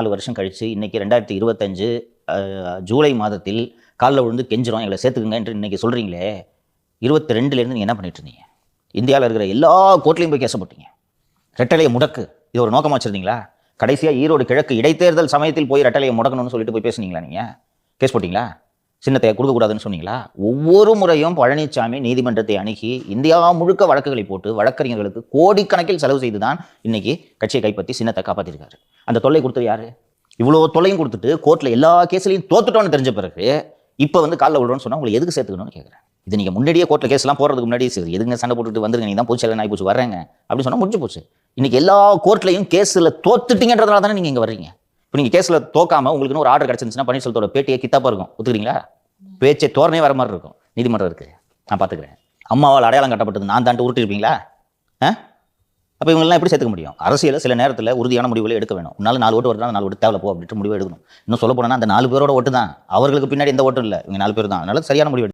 4 வருஷம் கழிச்சு இன்னைக்கு 2025 ஜூலை மாதத்தில் காலில் விழுந்து கெஞ்சிரும் எங்களை சேர்த்துக்குங்க என்று இன்னைக்கு சொல்கிறீங்களே, 22லேருந்து நீங்கள் என்ன பண்ணிட்டு இருந்தீங்க? இந்தியாவில் இருக்கிற எல்லா கோர்ட்லையும் போய் கேச போட்டீங்க. ரெட்டலையை முடக்கு இது ஒரு நோக்கமாக வச்சுருந்தீங்களா? கடைசியாக ஈரோடு கிழக்கு இடைத்தேர்தல் சமயத்தில் போய் ரெட்டலையை முடக்கணும்னு சொல்லிட்டு போய் பேசுனீங்களா? நீங்கள் கேஸ் போட்டிங்களா? சின்னத்தை கொடுக்கக்கூடாதுன்னு சொன்னீங்களா? ஒவ்வொரு முறையும் பழனிசாமி நீதிமன்றத்தை அணுகி இந்தியா முழுக்க வழக்குகளை போட்டு வழக்கறிஞர்களுக்கு கோடிக்கணக்கில் செலவு செய்து தான் இன்னைக்கு கட்சியை கைப்பற்றி சின்னத்தை காப்பாற்றிருக்காரு. அந்த தொல்லை கொடுத்தது யாரு? இவ்வளோ தொல்லையும் கொடுத்துட்டு கோர்ட்டில் எல்லா கேஸ்லையும் தோத்துட்டோன்னு தெரிஞ்ச பிறகு இப்போ வந்து காலில் விடுறோன்னு சொன்னால் உங்களை எதுக்கு சேர்த்துக்கணும்னு கேட்குறேன். இது நீங்கள் முன்னாடியே கோர்ட்டில் கேஸ்லாம் போகிறதுக்கு முன்னாடி சரி எதுங்க சண்டை போட்டுட்டு வந்துருங்க, நீ தான் பூச்சி நாய் பூச்சி வர்றேங்க அப்படின்னு சொன்னால் முடிஞ்சு போச்சு. இன்னைக்கு எல்லா கோர்ட்லையும் கேஸில் தோத்துட்டீங்கன்றதுனால தானே நீங்கள் இங்கே வர்றீங்க. இப்போ நீங்கள் கேஸில் தோக்காமல் உங்களுக்குன்னு ஒரு ஆர்டர் கிடச்சிருந்துச்சுன்னா பன்னீர்செல்வத்தோட பேட்டியை கித்தாப்பா இருக்கும், ஒத்துக்கிறீங்களா? பேச்சை தோரணே வர மாதிரி இருக்கும். நீதிமன்றம் இருக்குது, நான் பார்த்துக்கிறேன். அம்மாவால் அடையாளம் கட்டப்பட்டது நான் தான்ட்டு உருட்டிருப்பீங்களா? அப்போ இவங்கெல்லாம் எப்படி சேர்த்துக்க முடியும்? அரசியல் சில நேரத்தில் உறுதியான முடிவுகளை எடுக்க வேணும். உன்னால 4 ஓட்டு வருதுனா 4 ஓட்டு தேவை போ அப்படின்ட்டு முடிவு எடுக்கணும். இன்னும் சொல்ல போனால் அந்த 4 பேரோட ஓட்டு தான், அவர்களுக்கு பின்னாடி எந்த ஓட்டும் இல்லை, இவங்க 4 பேர் தான். அதனால சரியான முடிவு